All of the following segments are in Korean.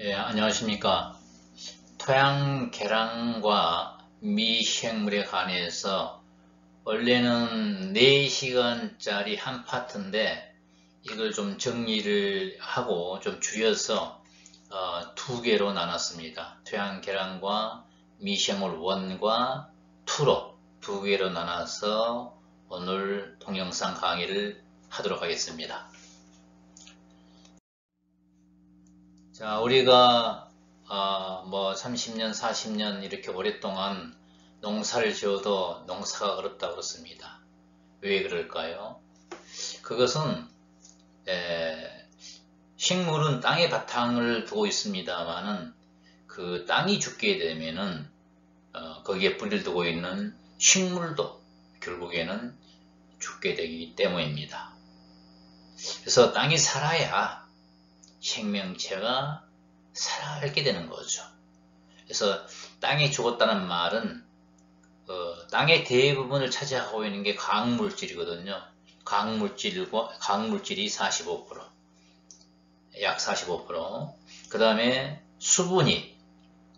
예, 안녕하십니까. 토양 개량과 미생물에 관해서 원래는 4시간짜리 한 파트인데 이걸 좀 정리를 하고 좀 줄여서 2개로 나눴습니다. 토양 개량과 미생물 1과 2로 2개로 나눠서 오늘 동영상 강의를 하도록 하겠습니다. 자, 우리가 30년, 40년 이렇게 오랫동안 농사를 지어도 농사가 어렵다고 그렇습니다. 왜 그럴까요? 그것은 식물은 땅의 바탕을 두고 있습니다만은 그 땅이 죽게 되면은 거기에 뿌리를 두고 있는 식물도 결국에는 죽게 되기 때문입니다. 그래서 땅이 살아야 생명체가 살게 되는 거죠. 그래서 땅이 죽었다는 말은 땅의 대부분을 차지하고 있는 게 광물질이거든요. 광물질이 45%, 약 45%, 그 다음에 수분이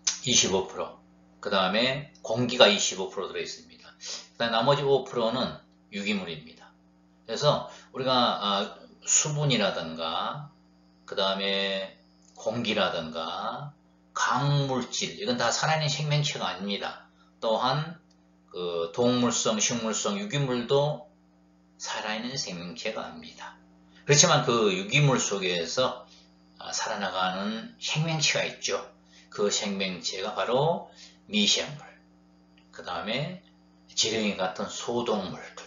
25%, 그 다음에 공기가 25% 들어있습니다. 그 다음에 나머지 5%는 유기물입니다. 그래서 우리가 수분이라든가 그 다음에 공기라든가 강물질, 이건 다 살아있는 생명체가 아닙니다. 또한 그 동물성, 식물성, 유기물도 살아있는 생명체가 아닙니다. 그렇지만 그 유기물 속에서 살아나가는 생명체가 있죠. 그 생명체가 바로 미생물, 그 다음에 지렁이 같은 소동물들.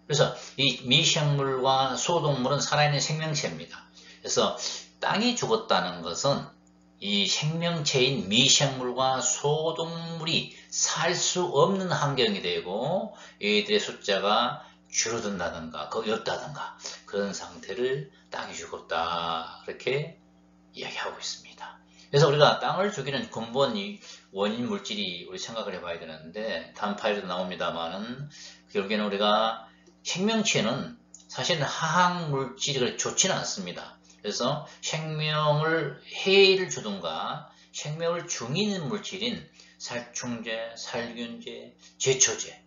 그래서 이 미생물과 소동물은 살아있는 생명체입니다. 그래서 땅이 죽었다는 것은 이 생명체인 미생물과 소동물이 살 수 없는 환경이 되고 얘들의 숫자가 줄어든다든가 거의 없다든가 그런 상태를 땅이 죽었다 그렇게 이야기하고 있습니다. 그래서 우리가 땅을 죽이는 근본 원인 물질이 우리 생각을 해봐야 되는데 다음 파일에도 나옵니다만은 결국에는 우리가 생명체는 사실은 화학 물질이 좋지는 않습니다. 그래서 생명을 해를 주든가 생명을 중인한 물질인 살충제, 살균제, 제초제,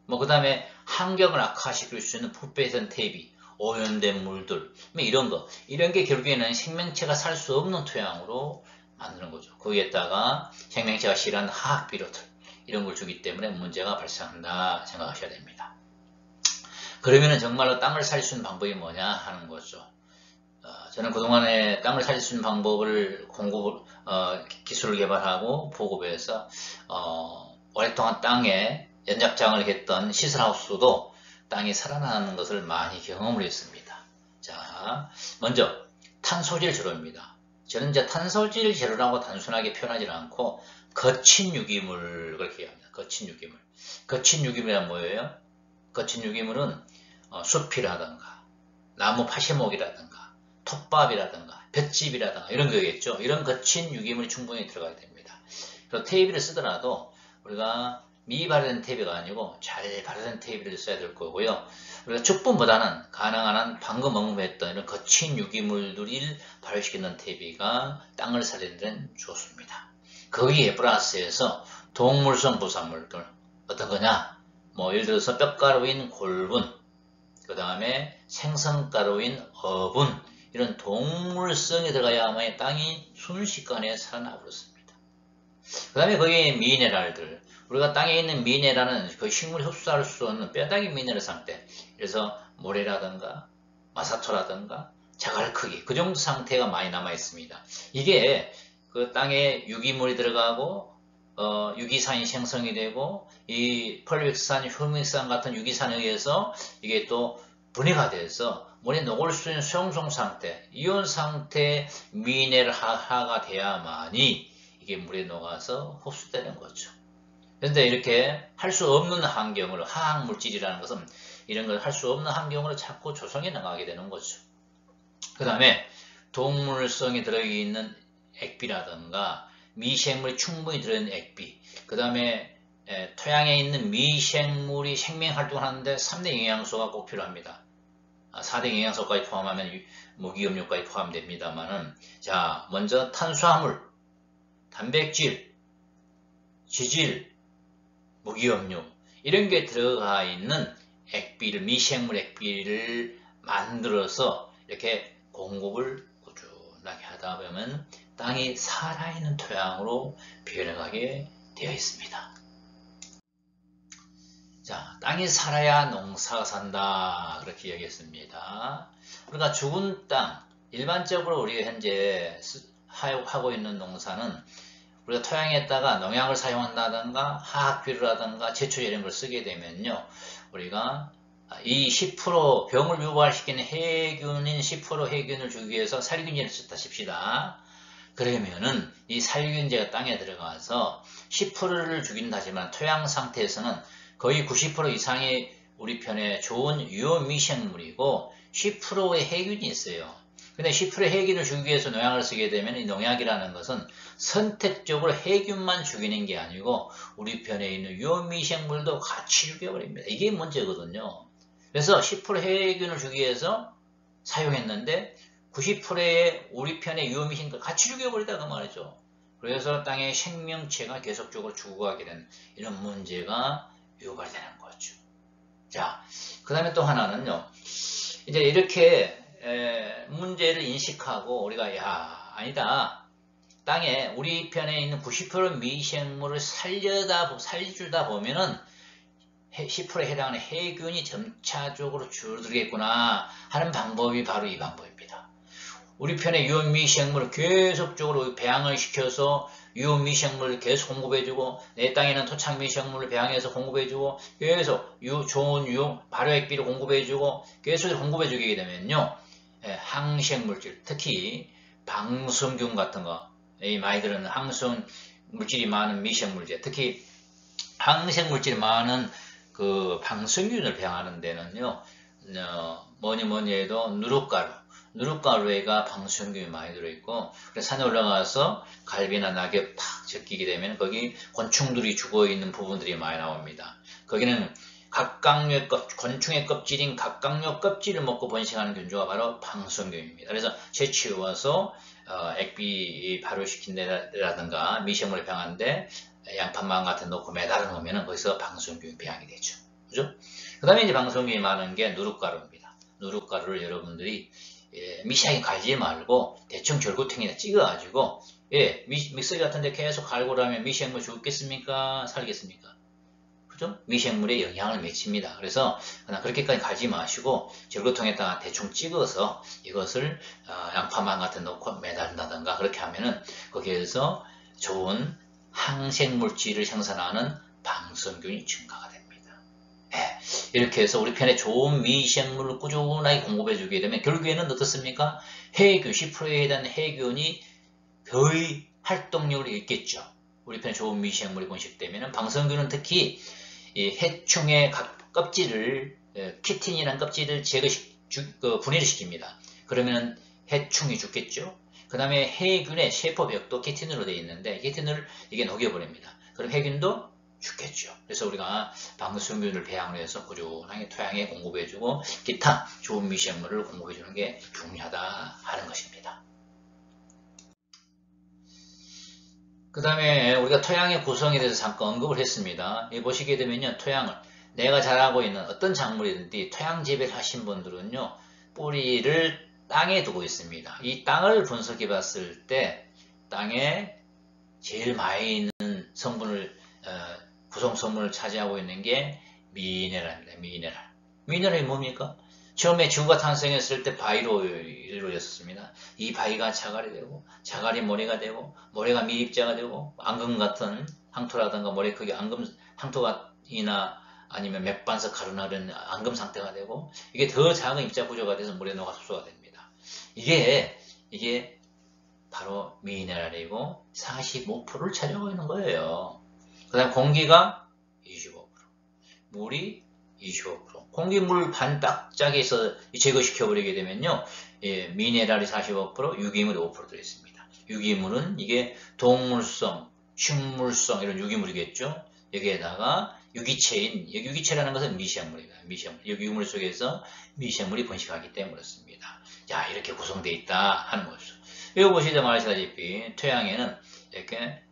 그 다음에 환경을 악화시킬 수 있는 풋배선 퇴비, 오염된 물들, 이런 게 결국에는 생명체가 살 수 없는 토양으로 만드는 거죠. 거기에다가 생명체가 싫어하는 화학 비료들, 이런 걸 주기 때문에 문제가 발생한다 생각하셔야 됩니다. 그러면 정말로 땅을 살릴 수 있는 방법이 뭐냐 하는 거죠. 저는 그동안에 땅을 살릴 수 있는 방법을 기술을 개발하고 보급해서 오랫동안 땅에 연작장을 했던 시설하우스도 땅이 살아나는 것을 많이 경험을 했습니다. 자, 먼저 탄소질 제로입니다. 저는 이제 탄소질 제로라고 단순하게 표현하지 않고 거친 유기물 그렇게 얘기합니다. 거친 유기물. 거친 유기물이란 뭐예요? 거친 유기물은 숲이라든가 나무 파시목이라든가 톱밥이라든가 볏짚이라든가 이런 거겠죠. 이런 거친 유기물이 충분히 들어가야 됩니다. 그래서 테이프를 쓰더라도 우리가 미발효된 테이프가 아니고 잘 발효된 테이프를 써야 될 거고요. 우리가 축분보다는 가능한 한 방금 언급했던 이런 거친 유기물들을 발효시키는 테이프가 땅을 살리는 데는 좋습니다. 거기에 플러스해서 동물성 부산물들 어떤 거냐? 예를 들어서 뼈가루인 골분, 그 다음에 생선가루인 어분, 이런 동물성이 들어가야만 땅이 순식간에 살아나 버렸습니다. 그 다음에 거기에 미네랄들, 우리가 땅에 있는 미네랄은 그 식물이 흡수할 수 없는 뼈다귀 미네랄 상태, 그래서 모래라든가 마사토라든가 자갈 크기, 그 정도 상태가 많이 남아 있습니다. 이게 그 땅에 유기물이 들어가고 유기산이 생성이 되고 이 펄빅산, 휴믹산 같은 유기산에 의해서 이게 또 분해가 돼서 물에 녹을 수 있는 수용성 상태, 이온 상태 미네랄화가 돼야만이 이게 물에 녹아서 흡수되는 거죠. 그런데 이렇게 할 수 없는 환경으로, 화학물질이라는 것은 이런 걸 할 수 없는 환경으로 자꾸 조성해 나가게 되는 거죠. 그 다음에 동물성이 들어있는 액비라든가 미생물이 충분히 들어있는 액비, 그 다음에 토양에 있는 미생물이 생명활동을 하는데 3대 영양소가 꼭 필요합니다. 4대 영양소까지 포함하면 무기염료까지 포함됩니다만은, 자, 먼저 탄수화물, 단백질, 지질, 무기염류 이런 게 들어가 있는 액비를, 미생물 액비를 만들어서 이렇게 공급을 꾸준하게 하다 보면 땅이 살아있는 토양으로 변해가게 되어 있습니다. 자, 땅이 살아야 농사가 산다 그렇게 이야기했습니다. 그러니까 죽은 땅, 일반적으로 우리가 현재 하고 있는 농사는 우리가 토양에다가 농약을 사용한다든가 화학비료를 하든가 제초제 이런 걸 쓰게 되면요, 우리가 이 10% 병을 유발시키는 해균인 10% 해균을 주기 위해서 살균제를 썼다 칩시다. 그러면은 이 살균제가 땅에 들어가서 10%를 죽인다 하지만 토양 상태에서는 거의 90% 이상이 우리 편에 좋은 유효미생물이고 10%의 해균이 있어요. 근데 10%의 해균을 주기 위해서 농약을 쓰게 되면 이 농약이라는 것은 선택적으로 해균만 죽이는 게 아니고 우리 편에 있는 유효미생물도 같이 죽여버립니다. 이게 문제거든요. 그래서 10% 해균을 주기 위해서 사용했는데 90%의 우리 편의 유효미생물 같이 죽여버리다 그 말이죠. 그래서 땅의 생명체가 계속적으로 죽어가게 되는 이런 문제가 유발되는 거죠. 자, 그 다음에 또 하나는요, 이제 이렇게 문제를 인식하고 우리가 아니다, 땅에 우리 편에 있는 90% 미생물을 살려주다 보면은 10%에 해당하는 해균이 점차적으로 줄어들겠구나 하는 방법이 바로 이 방법입니다. 우리 편의 유효미생물을 계속적으로 배양을 시켜서 유효미생물을 계속 공급해주고 내 땅에는 토착미생물을 배양해서 공급해주고 계속 좋은 발효액비를 공급해주고 계속 공급해주게 되면요, 항생물질, 특히 방수균 같은 거, 많이 들은 항생물질이 많은 미생물제, 특히 항생물질이 많은 그 방수균을 배양하는 데는요, 뭐니 해도 누룩가루에가 방수균이 많이 들어있고, 그래서 산에 올라가서 갈비나 낙엽 탁 적히게 되면 거기 곤충들이 죽어있는 부분들이 많이 나옵니다. 거기는 곤충의 껍질인 각각류 껍질을 먹고 번식하는 균주가 바로 방수균입니다. 그래서 채취해와서 액비 발효시킨 데라든가 미생물을 배양하는데 양파망 같은 거 놓고 매달아 놓으면 거기서 방수균이 배양이 되죠. 그죠? 그 다음에 이제 방수균이 많은 게 누룩가루입니다. 누룩가루를 여러분들이 미시하게 갈지 말고 대충 절구통에다 찍어가지고 믹서기 같은데 계속 갈고 나면 미생물 죽겠습니까? 살겠습니까? 그죠? 미생물에 영향을 미칩니다. 그래서 그냥 그렇게까지 갈지 마시고 절구통에다가 대충 찍어서 이것을 양파망 같은 데 놓고 매달린다든가 그렇게 하면은 거기에서 좋은 항생물질을 생산하는 방수균이 증가가 됩니다. 이렇게 해서 우리 편에 좋은 미생물을 꾸준하게 공급해주게 되면 결국에는 어떻습니까? 해균, 10%에 해당하는 해균이 거의 활동력을 잃겠죠. 우리 편에 좋은 미생물이 번식되면 방수균은 특히 이 해충의 각 껍질을 키틴이라는 껍질을 분해를 시킵니다. 그러면 해충이 죽겠죠. 그 다음에 해균의 세포벽도 키틴으로 되어 있는데 키틴을 이게 녹여버립니다. 그럼 해균도 죽겠죠. 그래서 우리가 방수균을 배양을 해서 꾸준하게 토양에 공급해주고 기타 좋은 미생물을 공급해주는 게 중요하다 하는 것입니다. 그 다음에 우리가 토양의 구성에 대해서 잠깐 언급을 했습니다. 여기 보시게 되면요, 토양을 내가 자라고 있는 어떤 작물이든지 토양 재배를 하신 분들은요, 뿌리를 땅에 두고 있습니다. 이 땅을 분석해 봤을 때 땅에 제일 많이 있는 성분을 구성 성분을 차지하고 있는 게 미네랄입니다. 미네랄이 뭡니까? 처음에 지구가 탄생했을 때 바위로 이루어졌습니다. 이 바위가 자갈이 되고, 자갈이 모래가 되고, 모래가 미입자가 되고, 앙금 같은 항토라든가 모래 크기 앙금 항토이나 아니면 맥반석 가루나 이런 앙금 상태가 되고, 이게 더 작은 입자 구조가 돼서 물에 녹아 흡수가 됩니다. 이게 바로 미네랄이고 45%를 차지하고 있는 거예요. 그 다음 공기가 25%, 물이 25%. 공기물 반딱짝에서 제거시켜버리게 되면요, 미네랄이 45%, 유기물이 5% 들어있습니다. 유기물은 이게 동물성, 식물성 이런 유기물이겠죠. 여기에다가 유기체라는 것은 미생물입니다. 유기물 속에서 미생물이 번식하기 때문에 그렇습니다. 자, 이렇게 구성되어 있다 하는 거죠. 여기 보시다 말씀하시다시피 토양에는 이렇게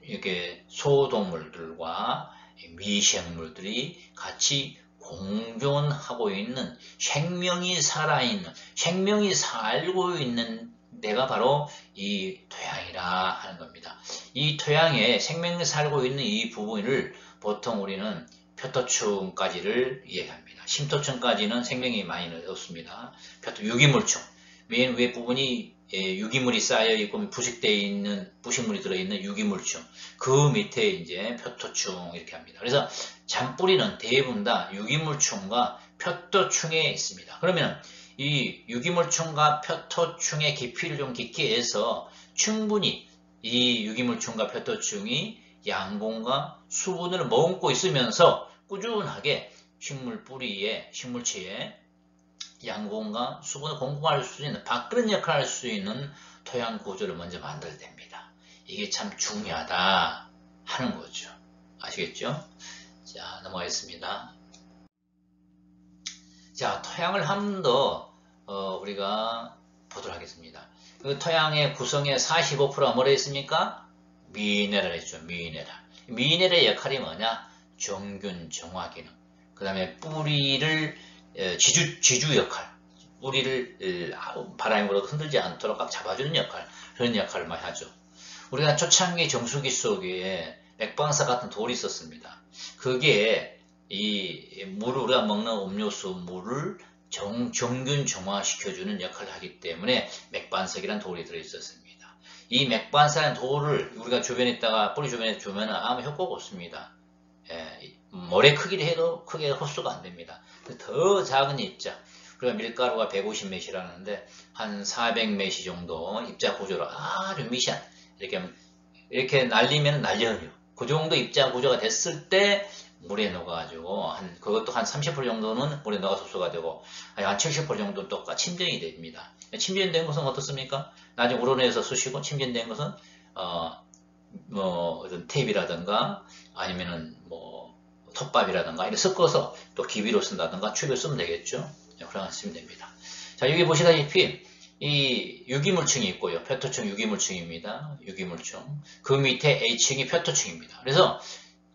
이렇게 소동물들과 미생물들이 같이 공존하고 있는 생명이 살아있는, 생명이 살고 있는 데가 바로 이 토양이라 하는 겁니다. 이 토양에 생명이 살고 있는 이 부분을 보통 우리는 표토층까지를 이해합니다. 심토층까지는 생명이 많이 없습니다. 유기물층, 맨 위에 부분이 유기물이 쌓여 있고 부식되어 있는 부식물이 들어있는 유기물층, 그 밑에 이제 표토층 이렇게 합니다. 그래서 잔뿌리는 대부분 다 유기물층과 표토층에 있습니다. 그러면 이 유기물층과 표토층의 깊이를 좀 깊게 해서 충분히 이 유기물층과 표토층이 양분과 수분을 머금고 있으면서 꾸준하게 식물 뿌리에, 식물체에 양분과 수분을 공급할 수 있는 밥그릇 역할을 할 수 있는 토양 구조를 먼저 만들어야 됩니다. 이게 참 중요하다 하는 거죠. 아시겠죠? 자, 넘어가겠습니다. 자, 토양을 한 번 더 우리가 보도록 하겠습니다. 그 토양의 구성의 45%가 뭐라 했습니까? 미네랄 했죠. 미네랄. 미네랄의 역할이 뭐냐? 정균, 정화 기능. 그 다음에 뿌리를 지주 역할, 뿌리를 바람이 불어도 흔들지 않도록 꽉 잡아주는 역할, 그런 역할을 많이 하죠. 우리가 초창기 정수기 속에 맥방사 같은 돌이 있었습니다. 그게 이 물을, 우리가 먹는 음료수 물을 정균 정화시켜주는 역할을 하기 때문에 맥반석이라는 돌이 들어있었습니다. 이 맥반석이라는 돌을 우리가 주변에 있다가 뿌리 주변에 두면 아무 효과가 없습니다. 모래 크기를 해도 크게 흡수가 안 됩니다. 더 작은 입자, 우리가 밀가루가 150mg라는데 한 400mg 정도 입자 구조로 아주 미세한, 이렇게 날리면 날려요. 그 정도 입자 구조가 됐을 때 물에 녹아가지고 그것도 한 30% 정도는 물에 녹아서 흡수가 되고 한 70% 정도 또 침전이 됩니다. 침전된 것은 어떻습니까? 나중에 우러내서 쑤시고 침전된 것은 어떤 테이프라든가 아니면은 톱밥이라든가 이렇게 섞어서 또 기비로 쓴다든가 튜브를 쓰면 되겠죠. 그렇게 쓰면 됩니다. 자, 여기 보시다시피 이 유기물층이 있고요. 표토층 유기물층입니다. 유기물층. 그 밑에 A층이 표토층입니다. 그래서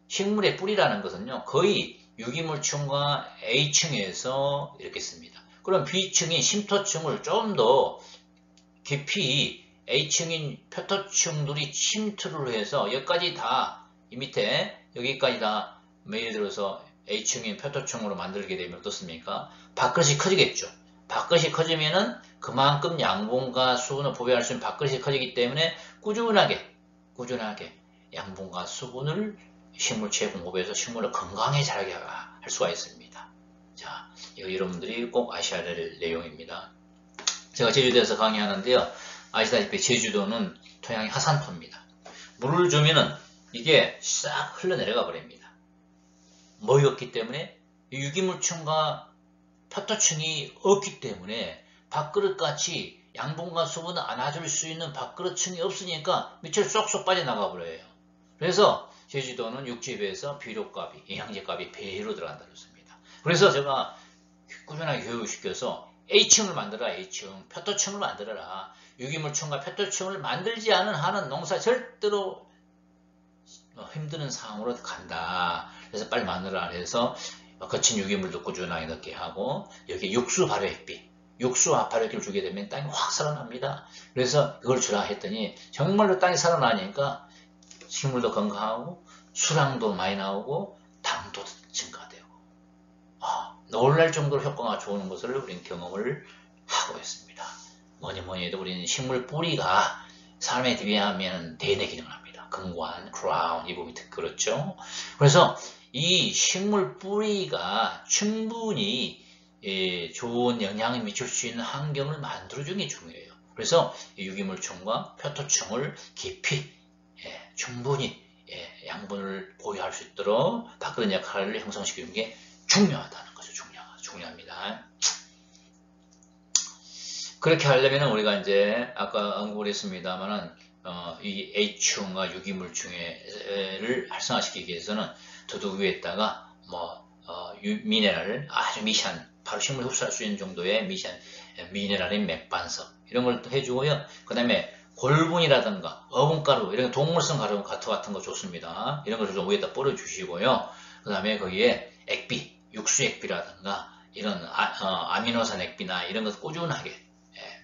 식물의 뿌리라는 것은요, 거의 유기물층과 A층에서 이렇게 씁니다. 그럼 B층인 심토층을 좀 더 깊이 A층인 표토층들이 침투를 해서 여기까지 다, 이 밑에 여기까지 다 예를 들어서 A층인 표토층으로 만들게 되면 어떻습니까? 밥그릇이 커지겠죠. 밥그릇이 커지면은 그만큼 양분과 수분을 보유할 수 있는 밥그릇이 커지기 때문에 꾸준하게 양분과 수분을 식물체에 공급해서 식물을 건강하게 자라게 할 수가 있습니다. 자, 이거 여러분들이 꼭 아셔야 될 내용입니다. 제가 제주도에서 강의하는데요. 아시다시피 제주도는 토양이 하산토입니다. 물을 주면은 이게 싹 흘러내려가 버립니다. 뭐이 없기 때문에 유기물층과 표토층이 없기 때문에 밥그릇같이 양분과 수분을 안아줄 수 있는 밥그릇층이 없으니까 밑으로 쏙쏙 빠져나가 버려요. 그래서 제주도는 육지배에서 비료값이, 영양제값이 배로 들어간다고 했습니다. 그래서 제가 꾸준하게 교육시켜서 A층을 만들어라, A층, 표토층을 만들어라. 유기물층과 표토층을 만들지 않은 한은 농사 절대로 힘드는 상황으로 간다. 그래서 빨리 만들어라 해서 거친 유기물도 꾸준하게 넣게 하고 여기 육수 발효액비, 육수와 발효액비를 주게 되면 땅이 확 살아납니다. 그래서 이걸 주라 했더니 정말로 땅이 살아나니까 식물도 건강하고 수량도 많이 나오고 당도 증가되고 놀랄 정도로 효과가 좋은 것을 우리는 경험을 하고 있습니다. 뭐니 해도 우리는 식물 뿌리가 사람에 비하면 대뇌 기능을 합니다. 근관, 크라운 이 부분이 그렇죠. 그래서 이 식물 뿌리가 충분히 좋은 영향을 미칠 수 있는 환경을 만들어주는 게 중요해요. 그래서 유기물층과 표토층을 깊이 충분히 양분을 보유할 수 있도록 밥그릇 역할을 형성시키는 게 중요하다는 거죠. 중요합니다. 그렇게 하려면 우리가 이제 아까 언급을 했습니다만은 이 A층과 유기물층을 활성화시키기 위해서는 더더욱 위에다가 미네랄을 아주 미세한 바로 식물이 흡수할 수 있는 정도의 미세한 미네랄인 맥반석 이런 걸 또 해주고요. 그 다음에 골분이라든가 어분가루, 이런 동물성 가루 같은 거 좋습니다. 이런 것을 좀 위에다 뿌려주시고요. 그 다음에 거기에 액비, 육수 액비라든가 이런 아미노산 액비나 이런 것을 꾸준하게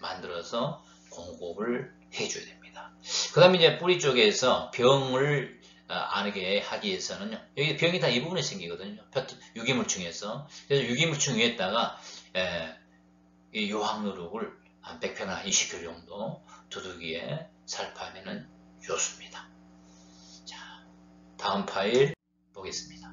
만들어서 공급을 해줘야 됩니다. 그 다음에 이제 뿌리 쪽에서 병을 안 하게 하기 위해서는요. 여기 병이 다 이 부분에 생기거든요. 유기물층에서. 그래서 유기물층 위에다가 이 요항누룩을 한 100편이나 20kg 정도 두들기에 살포하면 좋습니다. 자, 다음 파일 보겠습니다.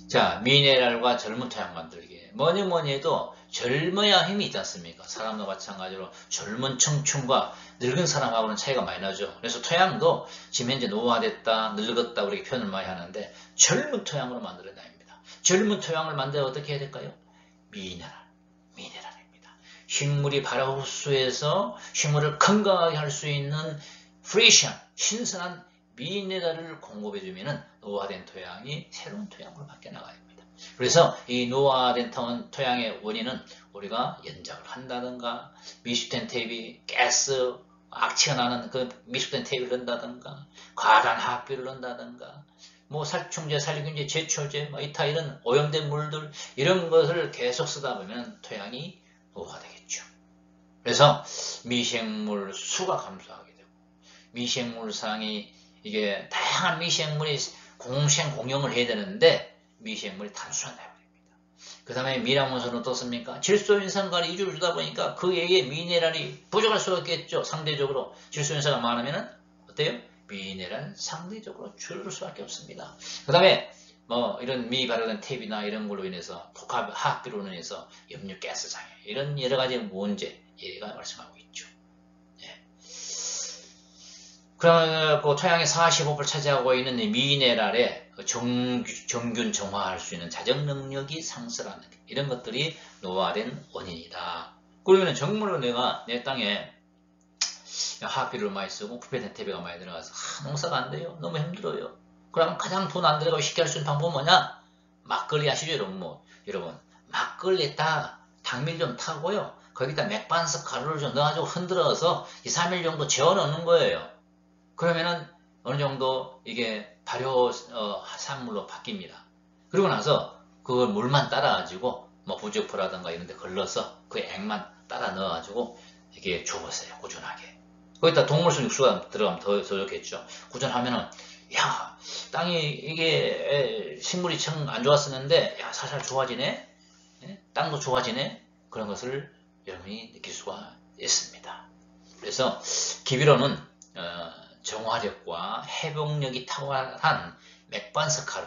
자, 미네랄과 젊은 토양 만들기. 뭐니 해도 젊어야 힘이 있지 않습니까? 사람도 마찬가지로 젊은 청춘과 늙은 사람하고는 차이가 많이 나죠. 그래서 토양도 지금 현재 노화됐다, 늙었다 우리 표현을 많이 하는데 젊은 토양으로 만들어야 됩니다. 젊은 토양을 만들어 어떻게 해야 될까요? 미네랄입니다. 식물이 바로 흡수해서 식물을 건강하게 할 수 있는 프레시한, 신선한 미네랄을 공급해주면 노화된 토양이 새로운 토양으로 바뀌어 나가야 합니다. 그래서 이 노화된 토양의 원인은 우리가 연작을 한다든가 미숙된 테이프, 가스, 악취가 나는 그 미숙된 테이프를 넣는다든가 과다한 화학비를 넣는다든가 뭐 살충제, 살균제, 제초제, 이타 이런 오염된 물들 이런 것을 계속 쓰다 보면 토양이 노화되겠죠. 그래서 미생물 수가 감소하게 되고 미생물상이 이게 다양한 미생물이 공생공용을 해야 되는데 미생물이 단순화되어버립니다. 그 다음에 미량원소는 어떻습니까? 질소인산과를 이주를 주다 보니까 그에게 미네랄이 부족할 수 없겠죠. 상대적으로 질소인산가 많으면 어때요? 미네랄 상대적으로 줄을 수밖에 없습니다. 그 다음에 뭐 이런 미발효된 탭이나 이런 걸로 인해서 복합 화학비로 인해서 염류 가스 장애 이런 여러 가지 문제 얘가 말씀하고 있죠. 그러면 그 토양의 45%를 차지하고 있는 이 미네랄의 정균 정화할 수 있는 자정 능력이 상실하는 이런 것들이 노화된 원인이다. 그러면 정말로 내가 내 땅에 화학비료를 많이 쓰고 부패된 퇴비가 많이 들어가서 농사가 안 돼요. 너무 힘들어요. 그럼 가장 돈 안 들어가고 쉽게 할 수 있는 방법은 뭐냐? 막걸리 아시죠 여러분? 막걸리에다 당밀 좀 타고요. 거기다 맥반석 가루를 좀 넣어가지고 흔들어서 2, 3일 정도 재워 넣는 거예요. 그러면은 어느 정도 이게 발효 산물로 바뀝니다. 그리고 나서 그걸 물만 따라가지고 뭐 부적포라든가 이런 데 걸러서 그 액만 따라 넣어가지고 이게 줘보세요. 꾸준하게. 거기다 동물성 육수가 들어가면 더 좋겠죠. 꾸준하면은 야 땅이 이게 식물이 참 안 좋았었는데 야 살살 좋아지네. 땅도 좋아지네. 그런 것을 여러분이 느낄 수가 있습니다. 그래서 기비로는 정화력과 회복력이 탁월한 맥반석 가루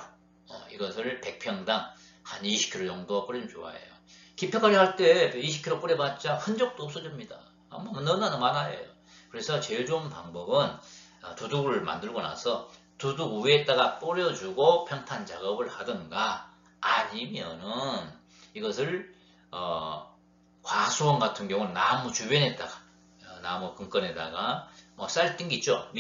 이것을 100평당 한 20kg 정도 뿌리면 좋아해요. 기표가루 할 때 20kg 뿌려봤자 흔적도 없어집니다. 너무나 많아요. 그래서 제일 좋은 방법은 두둑을 만들고 나서 두둑 위에다가 뿌려주고 평탄 작업을 하든가 아니면은 이것을 과수원 같은 경우는 나무 주변에다가 나무 근건에다가 뭐 쌀뜨기 있죠.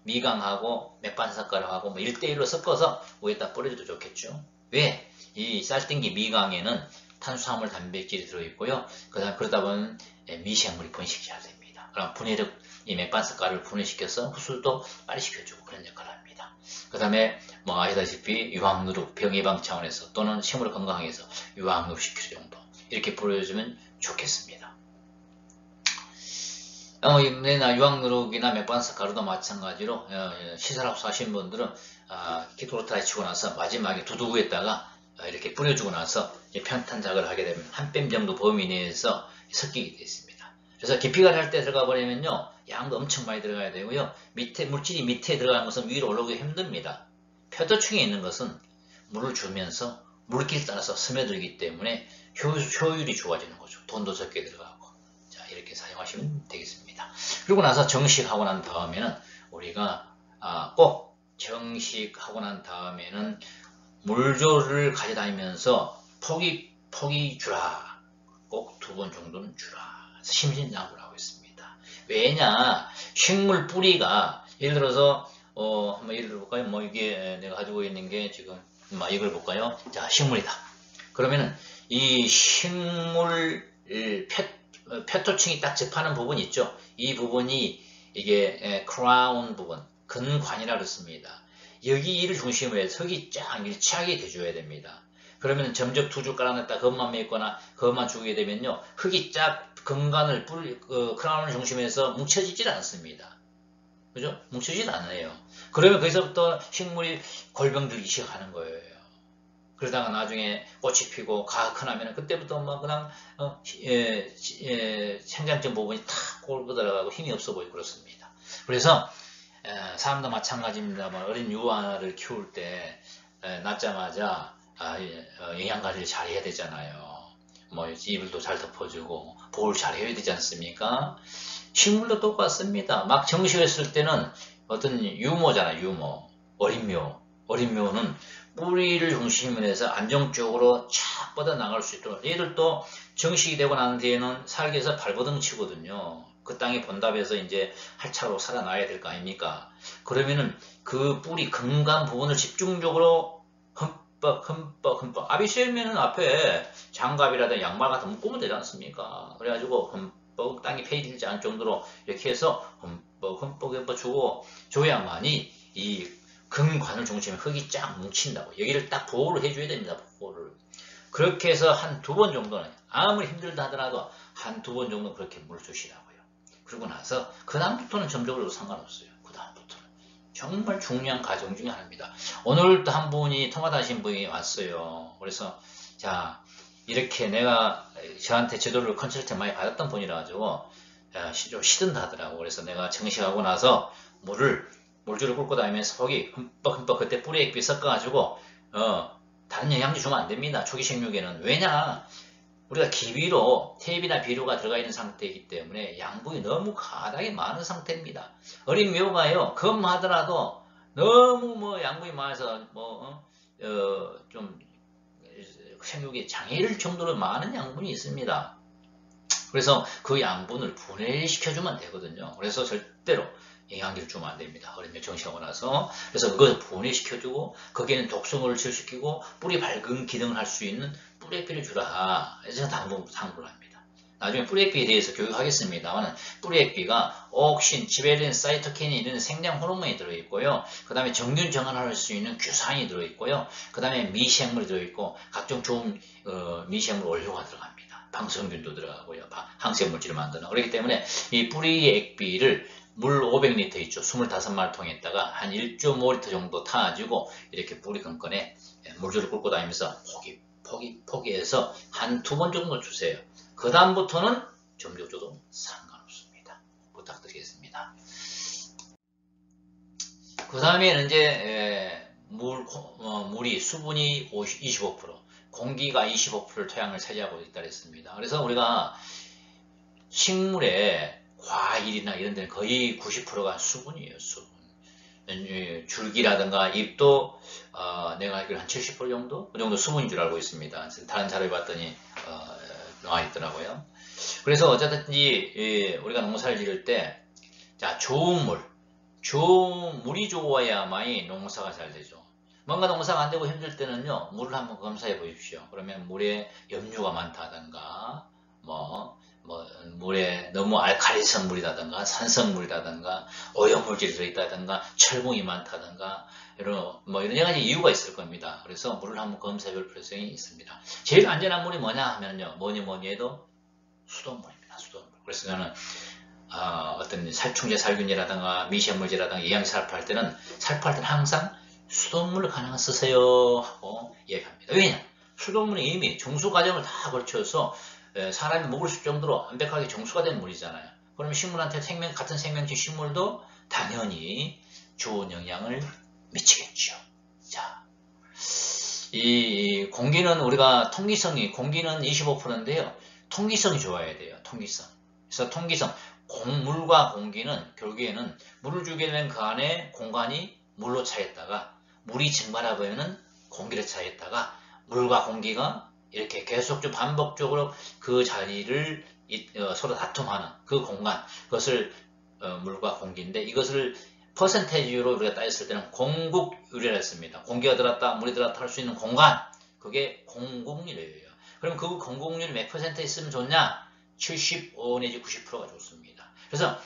미강하고 맥반석가루하고 뭐 1대1로 섞어서 위에다 뿌려줘도 좋겠죠. 왜? 이 쌀뜨기 미강에는 탄수화물 단백질이 들어있고요. 그러다 보면 미생물이 번식이 잘 됩니다. 그럼 분해력 이 맥반석가루를 분해시켜서 흡수도 빨리 시켜주고 그런 역할을 합니다. 그 다음에 뭐 아시다시피 유황누룩 병 예방 차원에서 또는 식물을 건강하게 해서 유황누룩 10kg 정도 이렇게 뿌려주면 좋겠습니다. 유황누룩이나 맥반석 가루도 마찬가지로 시설합수 하신 분들은 키토로타에 치고 나서 마지막에 두둑 위에다가 이렇게 뿌려주고 나서 편탄 작업을 하게 되면 한 뺨 정도 범위 내에서 섞이게 되어 있습니다. 그래서 깊이가 할 때 들어가 버리면요 양도 엄청 많이 들어가야 되고요 물질이 밑에 들어가는 것은 위로 올라오기 힘듭니다. 표도층에 있는 것은 물을 주면서 물길 따라서 스며들기 때문에 효율이 좋아지는 거죠. 돈도 적게 들어가고 자 이렇게 사용하시면 되겠습니다. 그리고 나서 정식하고 난 다음에는 우리가 꼭 정식하고 난 다음에는 물조를 가져다니면서 폭이 주라. 꼭 2번 정도는 주라. 심신장구를 하고 있습니다. 왜냐? 식물 뿌리가 예를 들어서 한번 예를 들어볼까요? 뭐 이게 내가 가지고 있는 게 지금 이걸 볼까요? 자, 식물이다. 그러면은 이 식물 표토층이 딱 접하는 부분이 있죠. 이 부분이 이게 크라운 부분, 근관이라 그렇습니다. 여기를 중심으로 해서 흙이 쫙 밀착이 돼줘야 됩니다. 그러면 점적 두 줄 깔아놨다 그것만 메거나 그것만 주게 되면요, 흙이 쫙 근관을 크라운을 중심해서 뭉쳐지질 않습니다. 그죠? 뭉쳐지질 않아요. 그러면 거기서부터 식물이 골병들기 시작하는 거예요. 그러다가 나중에 꽃이 피고 가가 크나면 그때부터 막 그냥 생장점 부분이 탁 골고 들어가고 힘이 없어 보이고 그렇습니다. 그래서 사람도 마찬가지입니다만 어린 유아를 키울 때 낳자마자 영양 관리를 잘 해야 되잖아요. 뭐 이불도 잘 덮어주고 보호를 잘 해야 되지 않습니까? 식물도 똑같습니다. 막 정식했을 때는 어떤 유모잖아요. 유모, 어린묘는 뿌리를 중심으로 해서 안정적으로 착 뻗어나갈 수 있도록, 얘들도 정식이 되고 난 뒤에는 살기에서 발버둥 치거든요. 그 땅에 본답에서 이제 활차로 살아나야 될 거 아닙니까? 그러면은 그 뿌리 근간 부분을 집중적으로 흠뻑 아비셀면은 앞에 장갑이라든가 양말 같은 거 묶으면 되지 않습니까? 그래가지고 흠뻑 땅이 패이지 않을 정도로 이렇게 해서 흠뻑 주고 줘야만이 이 근관을 중심에 흙이 쫙 뭉친다고. 여기를 딱 보호를 해줘야 됩니다. 보호를. 그렇게 해서 한 두 번 정도는, 아무리 힘들다 하더라도 한 두 번 정도 그렇게 물 주시라고요. 그러고 나서 그 다음부터는 점적으로 상관없어요. 그 다음부터는 정말 중요한 과정 중에 하나입니다. 오늘도 한 분이 통화하신 분이 왔어요. 그래서 자, 이렇게 내가 저한테 제도를 컨설팅 많이 받았던 분이라 가지고 좀 시든다 하더라고. 그래서 내가 정식하고 나서 물줄을 끓고 다니면서 속이 흠뻑 그때 뿌리 액비 섞어가지고 다른 영양제 주면 안 됩니다. 초기 생육에는. 왜냐? 우리가 기비로 테이프나 비료가 들어가 있는 상태이기 때문에 양분이 너무 가닥이 많은 상태입니다. 어린 묘가요, 그것만 하더라도 너무 양분이 많아서 좀 생육에 장애를 정도로 많은 양분이 있습니다. 그래서 그 양분을 분해시켜주면 되거든요. 그래서 절대로 영양제를 주면 안 됩니다. 어린애 정식하고 나서. 그래서 그것을 분해시켜주고 거기에는 독성을 질시키고 뿌리 밝은 기능을 할 수 있는 뿌리액비를 주라. 그래서 당부를 합니다. 나중에 뿌리액비에 대해서 교육하겠습니다만 뿌리액비가 옥신, 지베린, 사이토킨이 이런 생장 호르몬이 들어있고요. 그 다음에 정균 정환할 수 있는 규산이 들어있고요. 그 다음에 미생물이 들어있고 각종 좋은 미생물 원료가 들어갑니다. 방성균도 들어가고요. 항생물질을 만드는. 그렇기 때문에 이 뿌리액비를 물 500리터 있죠. 25마리통에다가 한 1.5리터 정도 타가지고 이렇게 뿌리 근건에 물줄을 끓고 다니면서 포기해서 한 두 번 정도 주세요. 그 다음부터는 점적 줘도 상관없습니다. 부탁드리겠습니다. 그 다음에는 이제 물이 수분이 25%, 공기가 25%를 토양을 차지하고 있다 그랬습니다. 그래서 우리가 식물에 과일이나 이런 데는 거의 90%가 수분이에요. 수분. 줄기라든가 잎도 내가 알기로 한 70% 정도? 그 정도 수분인 줄 알고 있습니다. 다른 자료를 봤더니 나와 있더라고요. 그래서 어쨌든지 우리가 농사를 지을 때 자, 좋은 물이 좋아야만이 농사가 잘 되죠. 뭔가 농사가 안 되고 힘들 때는요, 물을 한번 검사해 보십시오. 그러면 물에 염류가 많다든가 물에 너무 알칼리성 물이라든가 산성물이라든가 오염물질이 들어있다든가 철분이 많다든가 이런 여러 가지 이유가 있을 겁니다. 그래서 물을 한번 검사해 볼 필요성이 있습니다. 제일 안전한 물이 뭐냐 하면요, 뭐니 해도 수돗물입니다. 수돗물. 그래서 저는 어떤 살충제 살균제라든가 미생물제라든가 영양제 살포할 때는 항상 수돗물을 가능한 쓰세요 하고 얘기합니다. 왜냐? 수돗물이 이미 정수 과정을 다 거쳐서 사람이 먹을 수 있을 정도로 완벽하게 정수가 된 물이잖아요. 그러면 식물한테 같은 생명체 식물도 당연히 좋은 영향을 미치겠죠. 자, 이 공기는 우리가 공기는 25%인데요. 통기성이 좋아야 돼요. 통기성. 그래서 통기성, 물과 공기는 결국에는 물을 주게 되면 그 안에 공간이 물로 차있다가 물이 증발하면 공기를 차있다가 물과 공기가 이렇게 계속 좀 반복적으로 그 자리를 서로 다툼하는 그 공간, 그것을 물과 공기인데 이것을 퍼센테이지로 우리가 따졌을 때는 공국률이라 했습니다. 공기가 들어왔다, 물이 들어왔다 할 수 있는 공간, 그게 공국률이에요. 그럼 그 공국률이 몇 퍼센트 있으면 좋냐? 75 내지 90%가 좋습니다. 그래서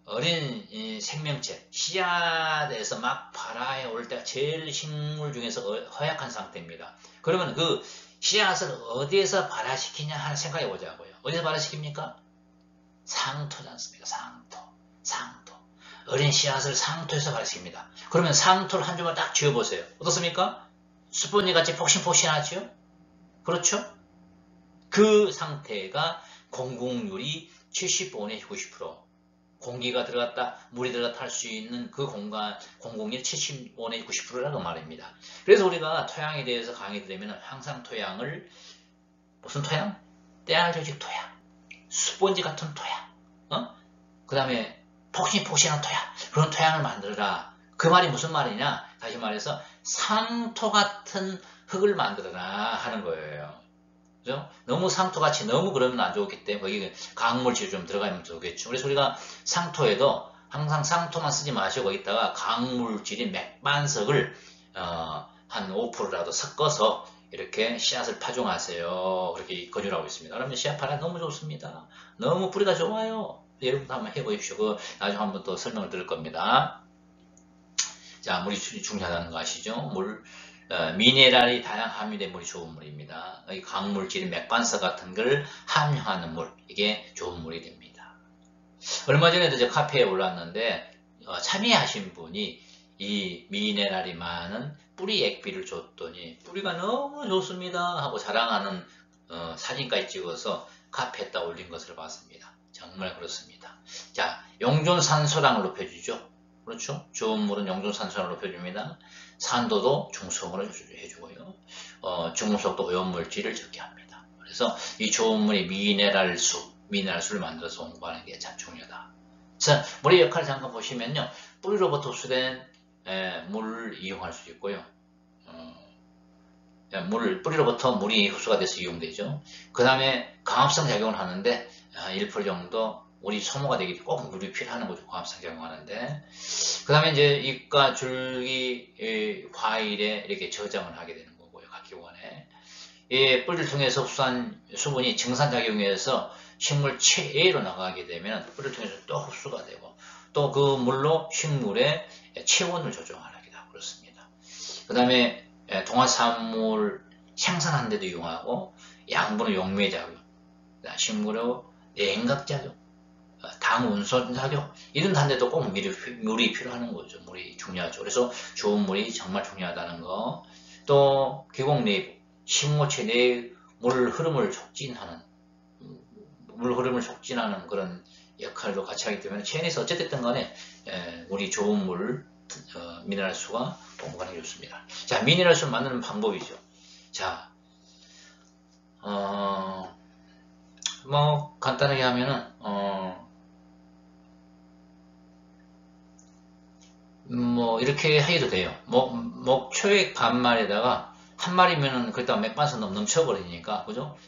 어린 생명체, 씨앗에서 막 발화해 올 때가 제일 식물 중에서 허약한 상태입니다. 그러면 그 씨앗을 어디에서 발화시키냐 하는 생각해 보자고요. 어디서 발화시킵니까? 상토지 않습니까? 상토. 어린 씨앗을 상토에서 발화시킵니다. 그러면 상토를 한 주만 딱 쥐어보세요. 어떻습니까? 스펀지 같이 폭신폭신하죠? 그렇죠? 그 상태가 공국률이 75 내지 90%. 공기가 들어갔다, 물이 들어갔다 할 수 있는 그 공간, 공공률 75 내지 90%라고 말입니다. 그래서 우리가 토양에 대해서 강의 들으면 항상 토양을, 무슨 토양? 때알 조직 토양, 스펀지 같은 토양, 그 다음에 폭신폭신한 토양, 그런 토양을 만들어라. 그 말이 무슨 말이냐? 다시 말해서 상토 같은 흙을 만들어라 하는 거예요. 그죠? 너무 상토같이 너무 그러면 안 좋기 때문에 거기 강물질이 좀 들어가면 좋겠죠. 그래서 우리가 상토에도 항상 상토만 쓰지 마시고 거기다가 강물질인 맥반석을 한 5%라도 섞어서 이렇게 씨앗을 파종하세요. 그렇게 권유하고 있습니다. 그러면 씨앗 파란 너무 좋습니다. 너무 뿌리가 좋아요. 여러분도 한번 해보십시오. 그 나중에 한번 또 설명을 드릴 겁니다. 자, 물이 중요하다는 거 아시죠? 미네랄이 다양한 함유된 물이 좋은 물입니다. 강물질, 맥반석 같은 걸 함유하는 물, 이게 좋은 물이 됩니다. 얼마 전에도 제 카페에 올랐는데 참여하신 분이 이 미네랄이 많은 뿌리 액비를 줬더니 뿌리가 너무 좋습니다 하고 자랑하는 사진까지 찍어서 카페에다 올린 것을 봤습니다. 정말 그렇습니다. 자, 용존산소량을 높여주죠. 그렇죠? 좋은 물은 용존산소량을 높여줍니다. 산도도 중성으로 해주고요. 중금속도 오염물질을 적게 합니다. 그래서 이 좋은 물이 미네랄수를 만들어서 공부하는 게 참 중요하다. 그래서 물의 역할을 잠깐 보시면요. 뿌리로부터 흡수된 물을 이용할 수 있고요. 뿌리로부터 물이 흡수가 돼서 이용되죠. 그 다음에 광합성 작용을 하는데 1% 정도 우리 소모가 되기 때문에 꼭 물이 필요한 거죠. 광합성 작용하는데. 그 다음에 이제 잎과 줄기, 과일에 이렇게 저장을 하게 되는 거고요. 각 기관에. 이 뿌리를 통해서 흡수한 수분이 증산작용해서 식물 체외로 나가게 되면 뿌리를 통해서 또 흡수가 되고 또 그 물로 식물의 체온을 조정하기도 하고 그렇습니다. 그 다음에 동화산물 생산하는 데도 이용하고 양분의 용매작용, 식물의 냉각작용, 당 운송작용 이런 단데도 꼭 물이 필요한 거죠. 물이 중요하죠. 그래서 좋은 물이 정말 중요하다는 거. 또 계곡 내부, 식물체 내의 물 흐름을 촉진하는 그런 역할도 같이 하기 때문에 체내에서 어쨌든 간에 우리 좋은 물, 미네랄수가 공급하는 게 좋습니다. 자, 미네랄수 만드는 방법이죠. 자, 뭐 간단하게 하면은 뭐 이렇게 해도 돼요. 목초액 반말에다가 한 마리면은 그랬다가 맥반석 넘쳐버리니까 그죠?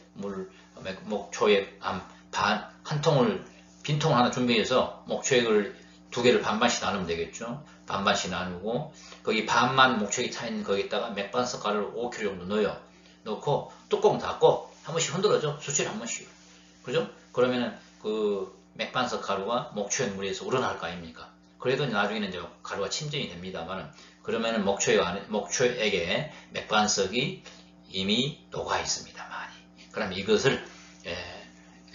목초액 한 통을 빈통 하나 준비해서 목초액을 2개를 반반씩 나누면 되겠죠. 반반씩 나누고 거기 반만 목초액이 차있는 거기다가 맥반석 가루를 5kg 정도 넣어요. 넣고 뚜껑 닫고 한 번씩 흔들어줘. 수치를 한 번씩. 그죠? 그러면은 그 맥반석 가루가 목초액 물에서 우러나올 거 아닙니까? 그래도 나중에는 이제 가루가 침전이 됩니다만 그러면은 목초액에 맥반석이 이미 녹아 있습니다. 많이. 그럼 이것을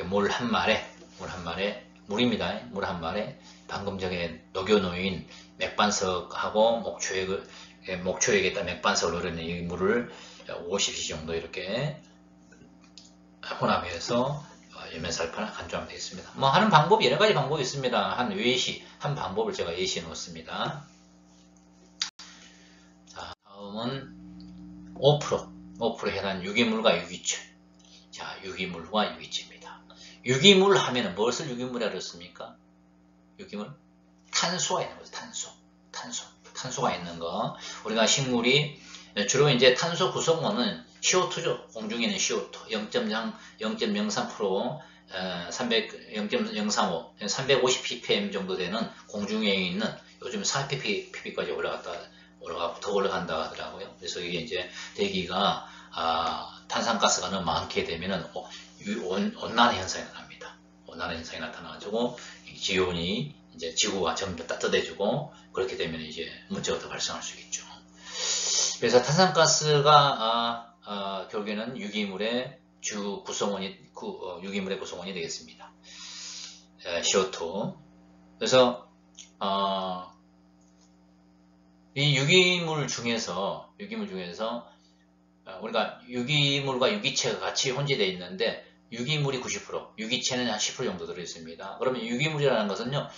물 한 말에 물입니다. 물 한 말에 방금 전에 녹여놓인 맥반석하고 목초액에다 맥반석을 넣어낸 이 물을 50cc 정도 이렇게 혼합해서 열매살판을 간주하면 되겠습니다. 뭐 하는 방법이 여러 가지 방법이 있습니다. 한 방법을 제가 예시해 놓습니다. 자, 다음은 5% 해당 유기물과 유기체. 자, 유기물과 유기체입니다. 유기물 하면은 무엇을 유기물이라 그랬습니까? 유기물? 탄소가 있는 거죠. 탄소가 있는 거. 우리가 식물이 주로 이제 탄소 구성원은 CO2죠. 공중에 있는 CO2 0.03% 0.035 350ppm 정도 되는 공중에 있는 요즘 4ppm까지 더 올라간다 하더라고요. 그래서 이게 이제 대기가 탄산가스가 너무 많게 되면은 온난화 현상이 납니다. 온난화 현상이 나타나가지고 기온이 이제 지구가 점점 따뜻해지고 그렇게 되면 이제 문제가 더 발생할 수 있겠죠. 그래서 탄산가스가 결국에는 유기물의 주 구성원이 유기물의 구성원이 되겠습니다. CO2. 그래서 이 유기물 중에서 우리가 유기물과 유기체가 같이 혼재되어 있는데 유기물이 90%, 유기체는 한 10% 정도 들어있습니다. 그러면 유기물이라는 것은요,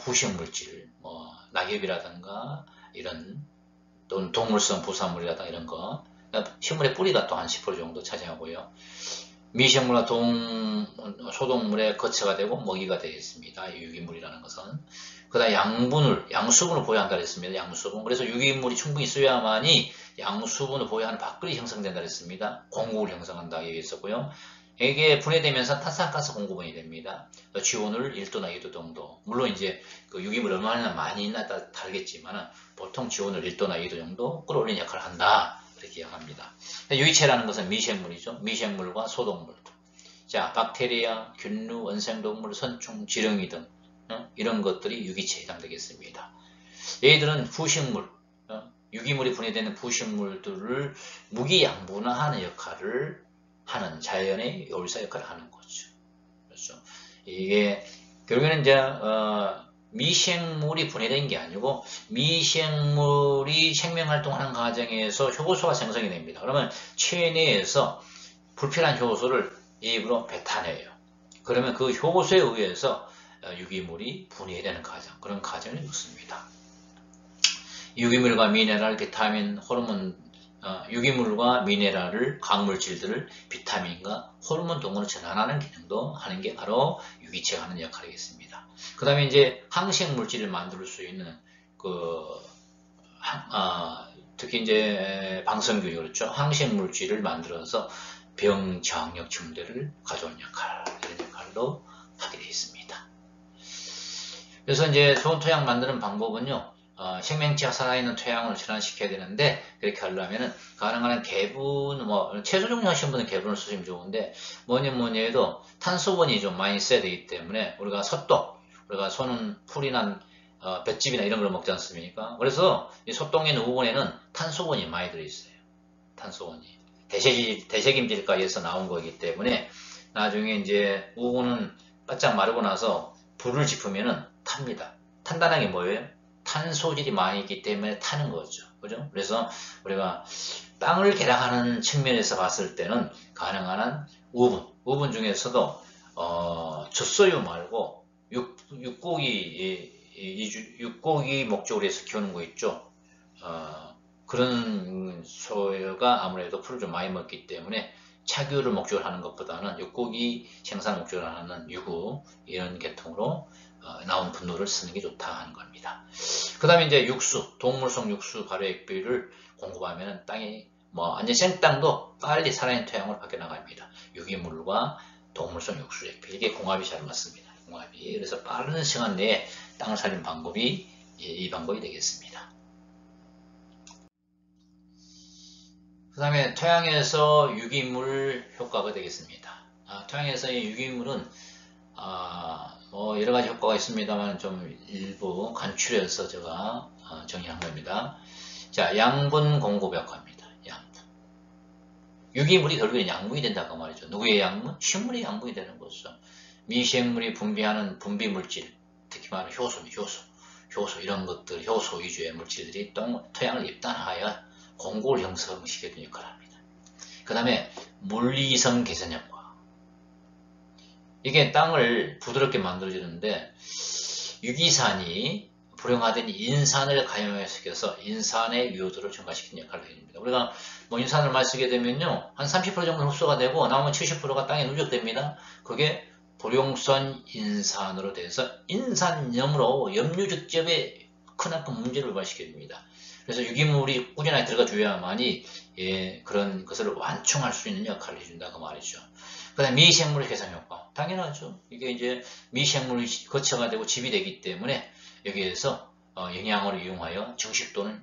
부식물질, 뭐 낙엽이라든가 이런 또는 동물성 부산물이라든가 이런 거, 식물의 뿌리가 또 한 10% 정도 차지하고요. 미생물과 소동물의 거처가 되고 먹이가 되겠습니다. 유기물이라는 것은. 그 다음 양수분을 보유한다 그랬습니다. 양수분. 그래서 유기물이 충분히 있어야만이 양수분을 보유하는 밥그릇이 형성된다 그랬습니다. 공국을 형성한다 얘기했었고요. 이게 분해되면서 탄산가스 공급원이 됩니다. 지온을 1도나 2도 정도. 물론 이제 그 유기물 얼마나 많이 있나 다르겠지만 보통 지온을 1도나 2도 정도 끌어올리는 역할을 한다. 이렇게 이야기합니다. 유기체라는 것은 미생물이죠. 미생물과 소동물. 자, 박테리아, 균류, 원생동물, 선충, 지렁이 등 이런 것들이 유기체에 해당되겠습니다. 얘들은 부식물, 유기물이 분해되는 부식물들을 무기양분화하는 역할을 하는 자연의 요리사 역할을 하는 거죠. 그렇죠. 이게 결국에는 이제 미생물이 분해된 게 아니고 미생물이 생명활동하는 과정에서 효소가 생성이 됩니다. 그러면 체내에서 불필요한 효소를 입으로 뱉어내요. 그러면 그 효소에 의해서 유기물이 분해되는 과정, 그런 과정을 묻습니다. 유기물과 미네랄, 비타민, 호르몬, 유기물과 미네랄을, 광물질들을 비타민과 호르몬 등으로 전환하는 기능도 하는 게 바로 유기체가 하는 역할이겠습니다. 그 다음에 이제 항생물질을 만들 수 있는 특히 이제 방성균이 그렇죠. 항생물질을 만들어서 병 저항력 증대를 가져오는 역할, 이런 역할도 하게 되어 있습니다. 그래서 이제 좋은 토양 만드는 방법은요, 생명체가 살아있는 토양을 전환시켜야 되는데, 그렇게 하려면은 가능한 한 개분, 채소 종류 하시는 분은 개분을 쓰시면 좋은데, 뭐니 해도 탄수분이 좀 많이 있어야 되기 때문에, 우리가 우리가 소는 풀이나 볏짚이나 이런 걸 먹지 않습니까? 그래서 이 소똥의 우분에는 탄수분이 많이 들어있어요. 탄수분이. 대세김질가에서 나온 거기 때문에, 나중에 이제 우분은 바짝 마르고 나서 불을 지프면은 탑니다. 탄다는 게 뭐예요? 탄소질이 많이 있기 때문에 타는 거죠. 그죠? 그래서 우리가 땅을 개량하는 측면에서 봤을 때는 가능한 한 우분 중에서도 젖소유 말고 육고기 목적으로 해서 키우는 거 있죠. 그런 소유가 아무래도 풀을 좀 많이 먹기 때문에 착유를 목적으로 하는 것보다는 육고기 생산 목적으로 하는 유구 이런 계통으로 나온 분노를 쓰는 게 좋다 하는 겁니다. 그 다음에 이제 동물성 육수 발효액비를 공급하면 땅이 완전 생땅도 빨리 살아있는 토양으로 바뀌어 나갑니다. 유기물과 동물성 육수 액비, 이게 공합이 잘 맞습니다. 공합이. 그래서 빠른 시간 내에 땅을 살리는 방법이 이 방법이 되겠습니다. 그 다음에 토양에서 유기물 효과가 되겠습니다. 토양에서의 유기물은 여러가지 효과가 있습니다만 좀 일부 간추려서 제가 정리한 겁니다. 자, 양분 공급 효과입니다. 양분. 유기물이 결국엔 양분이 된다고 말이죠. 누구의 양분? 식물의 양분이 되는 거죠. 미생물이 분비하는 분비물질, 특히 말하는 효소 이런 것들, 효소 위주의 물질들이 토양을 입단하여 공고를 형성시켜주는 역할을 합니다. 그 다음에 물리성 개선 효과. 이게 땅을 부드럽게 만들어주는데 유기산이 불용화된 인산을 가용시켜서 인산의 유효도를 증가시키는 역할을 해줍니다. 우리가 인산을 많이 쓰게 되면요, 한 30% 정도 흡수가 되고 나머지 70%가 땅에 누적됩니다. 그게 불용성 인산으로 돼서 인산염으로 염류적접에 크나큰 문제를 유발시켜줍니다. 그래서 유기물이 꾸준하게 들어가 줘야만이 그런 것을 완충할 수 있는 역할을 해준다고 말이죠. 그 다음에 미생물 개선 효과. 당연하죠. 이게 이제 미생물이 거쳐가 되고 집이 되기 때문에 여기에서 영양을 이용하여 정식도는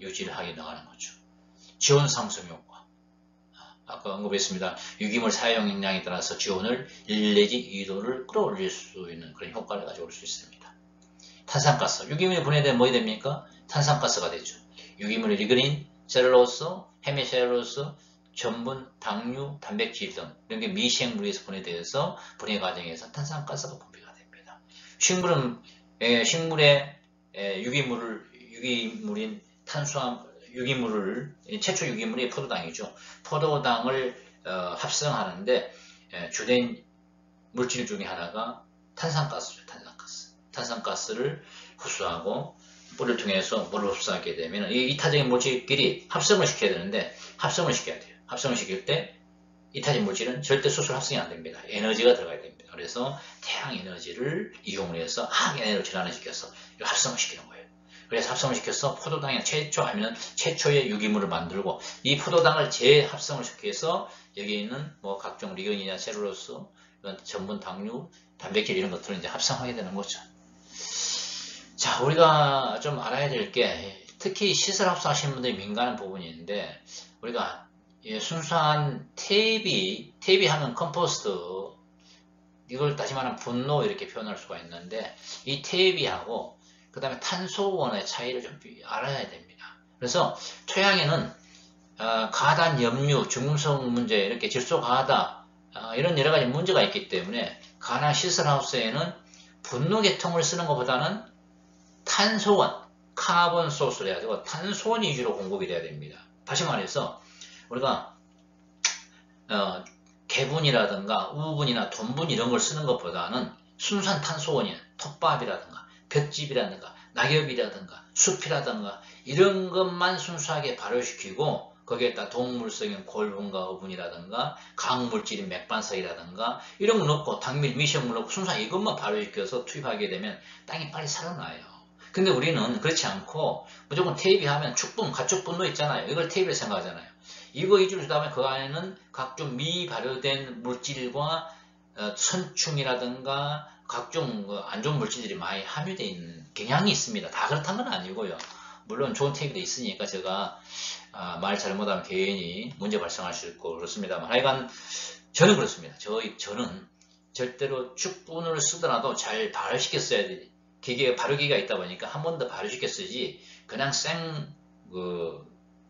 유지를 하게 나가는 거죠. 지원 상승 효과. 아까 언급했습니다. 유기물 사용량에 따라서 지온을 1 내지 2도를 끌어올릴 수 있는 그런 효과를 가져올 수 있습니다. 탄산가스. 유기물이 분해되면 뭐가 됩니까? 탄산가스가 되죠. 유기물의 리그닌, 셀룰로스, 헤미셀룰로스, 전분, 당류, 단백질 등 이런 게 미생물에서 분해되어서 분해 과정에서 탄산가스가 분비가 됩니다. 식물의 유기물인 최초 유기물이 포도당이죠. 포도당을 합성하는데 주된 물질 중에 하나가 탄산가스죠. 탄산가스를 흡수하고 뿌리를 통해서 물을 흡수하게 되면 이 이타적인 물질끼리 합성을 시켜야 되는데 합성을 시켜야 돼요. 합성을 시킬 때 이타적인 물질은 절대 수술 합성이 안 됩니다. 에너지가 들어가야 됩니다. 그래서 태양 에너지를 이용을 해서 항 에너지를 전환시켜서 합성을 시키는 거예요. 그래서 합성을 시켜서 포도당의 최초의 유기물을 만들고 이 포도당을 재합성을 시켜서 여기에 있는 뭐 각종 리그닌이나 셀룰로스, 전분, 당류, 단백질 이런 것들을 이제 합성하게 되는 거죠. 자, 우리가 좀 알아야 될 게 특히 시설 합성하시는 분들이 민감한 부분이 있는데 우리가 순수한 퇴비 하면 컴포스트 이걸 다시 말하면 분노 이렇게 표현할 수가 있는데 이 퇴비하고 그 다음에 탄소원의 차이를 좀 알아야 됩니다. 그래서 토양에는 가단, 염류, 중금속 문제, 이렇게 질소 가하다 이런 여러 가지 문제가 있기 때문에 가난 시설하우스에는 분노 계통을 쓰는 것보다는 탄소원, 카본 소스를 해가지고 탄소원 위주로 공급이 돼야 됩니다. 다시 말해서 우리가 개분이라든가 우분이나 돈분 이런 걸 쓰는 것보다는 순수한 탄소원인 톱밥이라든가 볏짚이라든가 낙엽이라든가 숲이라든가 이런 것만 순수하게 발효시키고 거기에다 동물성인 골분과 어분이라든가 강물질인 맥반석이라든가 이런 거 넣고 당밀, 미생물 넣고 순수하게 이것만 발효시켜서 투입하게 되면 땅이 빨리 살아나요. 근데 우리는 그렇지 않고 무조건 퇴비하면 축분, 가축분노 있잖아요. 이걸 퇴비를 생각하잖아요. 이거 위주로 주다 보면 그 안에는 각종 미발효된 물질과 선충이라든가 각종 안 좋은 물질들이 많이 함유되어 있는 경향이 있습니다. 다 그렇다는 건 아니고요. 물론 좋은 퇴비도 있으니까 제가 말 잘못하면 개인이 문제 발생할 수 있고 그렇습니다만 하여간 저는 그렇습니다. 저는 절대로 축분을 쓰더라도 잘 발효시켜 써야 돼. 발효기가 있다 보니까 한 번 더 발효시켜 쓰지 그냥 생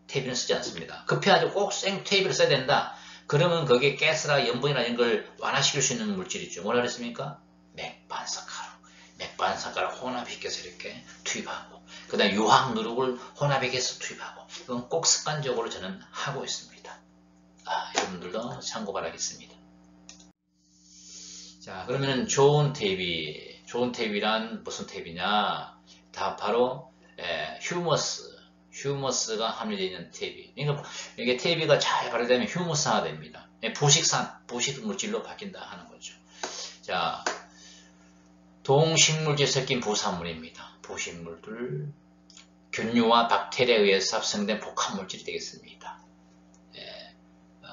퇴비는 쓰지 않습니다. 급해가지고 꼭 생 퇴비를 써야 된다. 그러면 거기에 가스나 염분이나 이런 걸 완화시킬 수 있는 물질이 있죠. 뭐라 그랬습니까? 맥반석가루 혼합시켜서 이렇게 투입하고 그 다음에 유황누룩을 혼합시켜서 투입하고 이건 꼭 습관적으로 저는 하고 있습니다. 여러분들도 참고 바라겠습니다. 자, 그러면은 좋은 퇴비란 무슨 퇴비냐? 다 바로 휴머스가 함유되어 있는 퇴비. 그러니까 이게 퇴비가 잘 발효되면 휴머스가 됩니다. 부식 물질로 바뀐다 하는 거죠. 자, 동식물질 섞인 부산물입니다. 부식물들, 균류와 박테리아에 의해서 합성된 복합물질이 되겠습니다.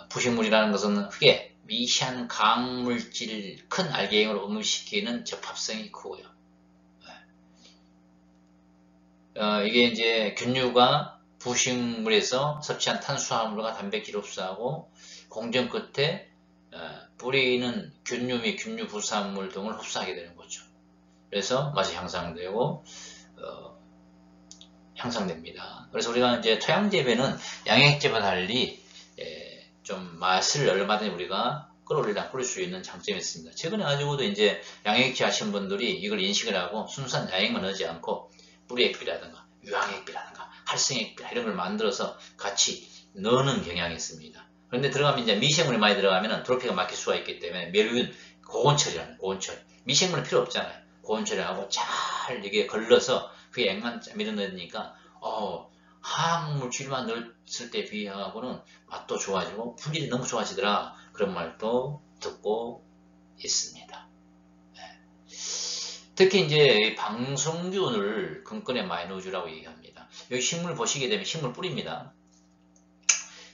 부식물이라는 것은 흙에 미시한 강물질 큰 알갱이로 응급시키는 접합성이 크고요. 이게 이제 균류가 부식물에서 섭취한 탄수화물과 단백질을 흡수하고 공정 끝에 뿌리는 균류 및 균류 부산물 등을 흡수하게 되는 거죠. 그래서 맛이 향상되고 향상됩니다. 그래서 우리가 이제 토양 재배는 양액 재배와 달리 좀 맛을 얼마든지 우리가 끌어올릴 수 있는 장점이 있습니다. 최근에 가지고도 이제 양액재 하신 분들이 이걸 인식을 하고 순수한 양액만 넣지 않고 뿌리액비라든가 유황액비라든가 활성액비 이런 걸 만들어서 같이 넣는 경향이 있습니다. 그런데 들어가면 이제 미생물이 많이 들어가면 트로피가 막힐 수가 있기 때문에 멸균 고온처리라는 미생물은 필요 없잖아요. 고온처리하고 잘 이게 걸러서 그 액만 밀어넣으니까 화학물질만 넣었을 때 비하고는 맛도 좋아지고 품질이 너무 좋아지더라 그런 말도 듣고 있습니다. 특히 이제 방성균을 근근에 많이 넣어주라고 얘기합니다. 여기 식물 보시게 되면 식물 뿌리입니다.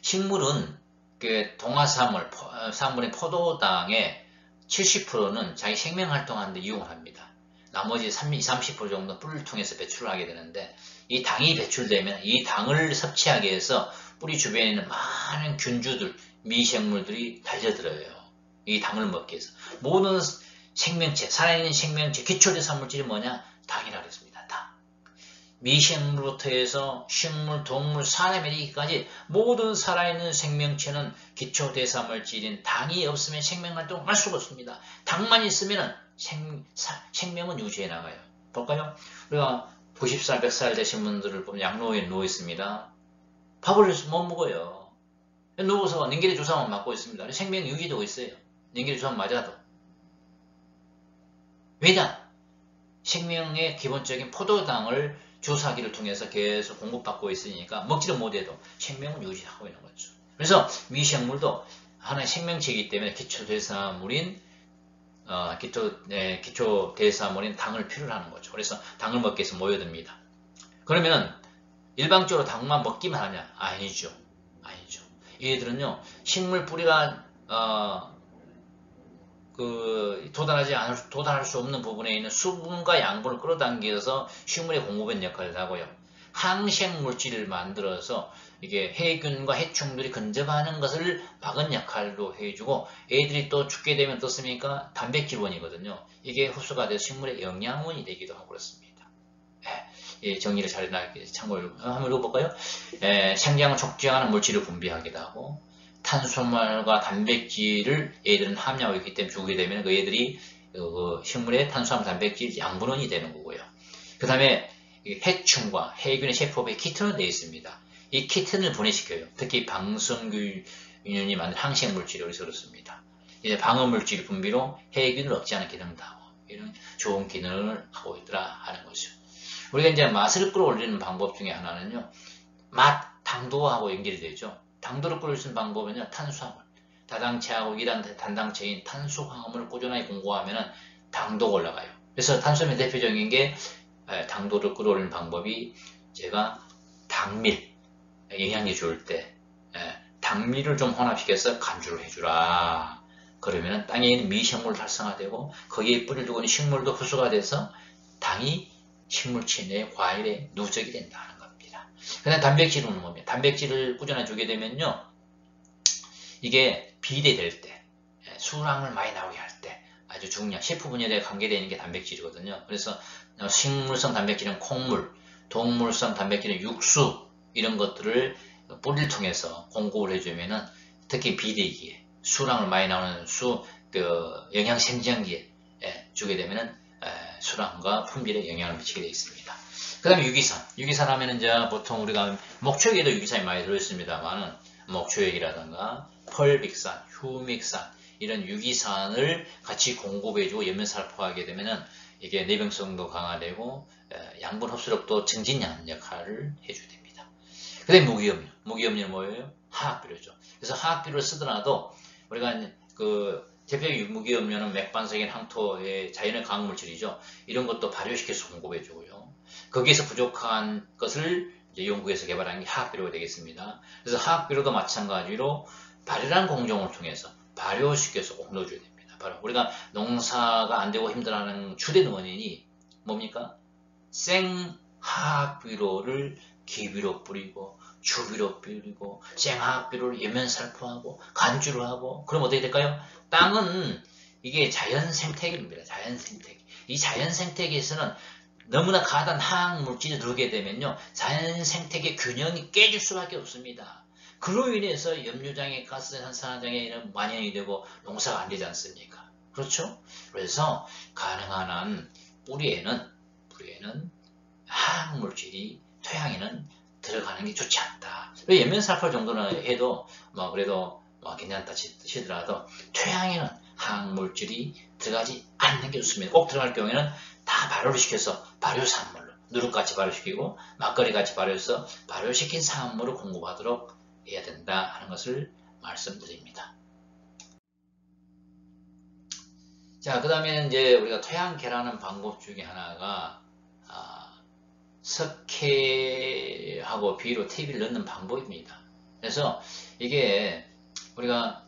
식물은 그 동화산물인 포도당의 70%는 자기 생명활동하는데 이용을 합니다. 나머지 30% 정도 뿌리를 통해서 배출을 하게 되는데 이 당이 배출되면 이 당을 섭취하기 위해서 뿌리 주변에 있는 많은 균주들, 미생물들이 달려들어요. 이 당을 먹기 위해서. 모든 생명체, 살아있는 생명체, 기초대사물질이 뭐냐? 당이라고 했습니다. 당. 미생물부터 해서 식물, 동물, 사람에 이르기까지 모든 살아있는 생명체는 기초대사물질인 당이 없으면 생명활동을 할 수가 없습니다. 당만 있으면 생명은 유지해 나가요. 볼까요? 우리가 90살, 100살 되신 분들을 보면 양로에 누워 있습니다. 밥을 못 먹어요. 누워서 냉기리 주사만 맞고 있습니다. 생명 유지되고 있어요. 냉기리 주사 맞아도. 왜냐? 생명의 기본적인 포도당을 주사기를 통해서 계속 공급받고 있으니까 먹지를 못해도 생명을 유지하고 있는 거죠. 그래서 미생물도 하나의 생명체이기 때문에 기초대사물인 기초대사물인 당을 필요로 하는 거죠. 그래서 당을 먹기 위해서 모여듭니다. 그러면은 일방적으로 당만 먹기만 하냐? 아니죠. 아니죠. 얘들은요, 식물 뿌리가 도달할 수 없는 부분에 있는 수분과 양분을 끌어당겨서 식물의 공급원 역할을 하고요. 항생물질을 만들어서 이게 해균과 해충들이 근접하는 것을 막은 역할도 해주고, 애들이 또 죽게 되면 어떻습니까? 단백질원이거든요. 이게 흡수가 돼서 식물의 영양원이 되기도 하고 그렇습니다. 정리를 잘 참고를 한번 읽어볼까요? 생장을 촉진하는 물질을 분비하기도 하고, 탄수화물과 단백질을 애들은 함유하고 있기 때문에 죽게 되면 그 애들이 식물의 탄수화물, 단백질, 양분원이 되는 거고요. 그 다음에 해충과 해균의 세포에 키틴으로 되어 있습니다. 이 키틴을 분해시켜요. 특히 방성균이 만든 항생물질이 그래서 그렇습니다. 이제 방어물질 분비로 해균을 억제하는 기능도 하고 이런 좋은 기능을 하고 있더라 하는 거죠. 우리가 이제 맛을 끌어올리는 방법 중에 하나는요, 당도하고 연결이 되죠. 당도를 끌어올 수 있는 방법은요, 탄수화물, 다당체하고 이단 단당체인 탄수화물을 꾸준하게 공급하면 당도가 올라가요. 그래서 탄수화물 대표적인 게 당도를 끌어올리는 방법이 제가 당밀, 영양제 줄 때 당밀을 좀 혼합시켜서 간주를 해주라. 그러면 땅에 있는 미생물도 활성화되고 거기에 뿌리를 두고 있는 식물도 흡수가 돼서 당이 식물체 내 과일에 누적이 된다는 겁니다. 그 다음 단백질은 뭡니까? 단백질을 꾸준히 주게 되면요, 이게 비대될 때, 수량을 많이 나오게 할 때 아주 중요한 셰프 분야에 관계되는 게 단백질이거든요. 그래서 식물성 단백질은 콩물, 동물성 단백질은 육수, 이런 것들을 뿌리를 통해서 공급을 해주면은 특히 비대기에 수량을 많이 나오는 영양 생장기에 주게 되면은 수량과 품질에 영향을 미치게 되어 있습니다. 그 다음에 유기산. 유기산 하면은 이제 보통 우리가 목초액에도 유기산이 많이 들어있습니다만은 목초액이라든가 펄빅산, 휴믹산 이런 유기산을 같이 공급해주고 연면살포하게 되면은 이게 내병성도 강화되고 양분 흡수력도 증진하는 역할을 해주게 됩니다. 그 다음에 무기염료. 무기염료는 뭐예요? 화학비료죠. 그래서 화학비료를 쓰더라도 우리가 대표적인 무기염료는 맥반석인 항토의 자연의 강물질이죠. 이런 것도 발효시켜서 공급해주고요. 거기에서 부족한 것을 이제 연구해서 개발한 게 화학비료가 되겠습니다. 그래서 화학비료도 마찬가지로 발효라는 공정을 통해서 발효시켜서 꼭 넣어줘야 됩니다. 바로 우리가 농사가 안 되고 힘들어하는 주된 원인이 뭡니까? 생화학비료를 기비로 뿌리고 주비로 뿌리고 생화학비료를 예면살포하고 간주를 하고, 그럼 어떻게 될까요? 땅은 이게 자연생태계입니다. 자연생태계. 이 자연생태계에서는 너무나 가단 화학물질이 들어오게 되면요, 자연생태계 균형이 깨질 수밖에 없습니다. 그로 인해서 염류장애, 가스 산화장애 이런 만연이 되고 농사가 안 되지 않습니까? 그렇죠? 그래서 가능한 한 뿌리에는 화학물질이 토양에는 들어가는 게 좋지 않다. 연면살포 정도는 해도 그래도 괜찮다 치더라도 토양에는 화학물질이 들어가지 않는 게 좋습니다. 꼭 들어갈 경우에는 다 발효를 시켜서 발효산물로 누룩같이 발효시키고 막걸리같이 발효해서 발효시킨 산물을 공급하도록 해야 된다 하는 것을 말씀드립니다. 자, 그 다음에 이제 우리가 토양 개라는 방법 중에 하나가 석회하고 비료, 퇴비를 넣는 방법입니다. 그래서 이게 우리가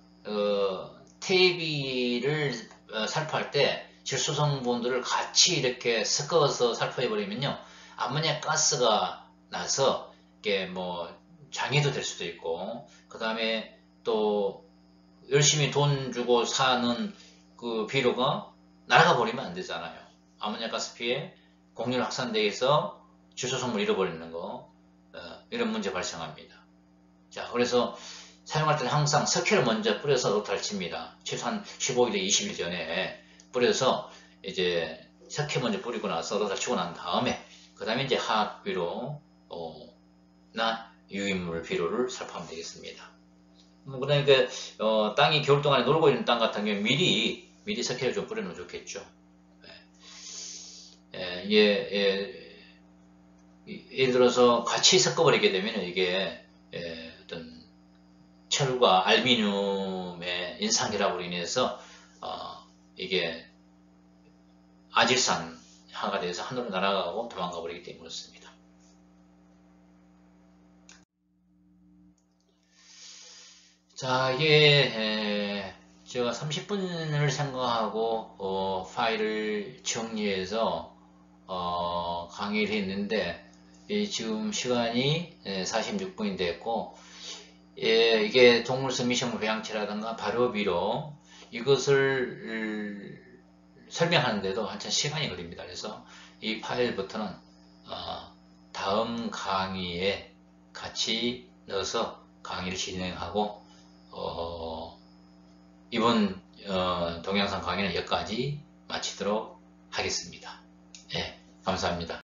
퇴비를 살포할 때 질소 성분들을 같이 이렇게 섞어서 살포해 버리면요, 암모니아 가스가 나서 이게 장애도 될 수도 있고, 그 다음에 또 열심히 돈 주고 사는 그 비료가 날아가 버리면 안 되잖아요. 아모니아 가스 피해, 공률 확산돼서 주소선물 잃어버리는 거, 이런 문제 발생합니다. 자, 그래서 사용할 때는 항상 석회를 먼저 뿌려서 로타를 칩니다. 최소한 15일에 20일 전에 뿌려서 이제 석회 먼저 뿌리고 나서 로타를 치고 난 다음에 그 다음에 이제 화학 비료 나 유인물 비료를 살포하면 되겠습니다. 그러니까 땅이 겨울 동안에 놀고 있는 땅 같은 경우에 미리 석회를 좀 뿌려놓으면 좋겠죠. 예를 들어서 같이 섞어버리게 되면 이게 어떤 철과 알미늄의 인상결합으로 인해서 이게 아질산화가 돼서 하늘로 날아가고 도망가 버리기 때문에 그렇습니다. 자, 이게 제가 30분을 생각하고 파일을 정리해서 강의를 했는데 지금 시간이 46분이 됐고 이게 동물성 미생물 배양체라든가 발효비료 이것을 설명하는데도 한참 시간이 걸립니다. 그래서 이 파일부터는 다음 강의에 같이 넣어서 강의를 진행하고 이번 동영상 강의는 여기까지 마치도록 하겠습니다. 네, 감사합니다.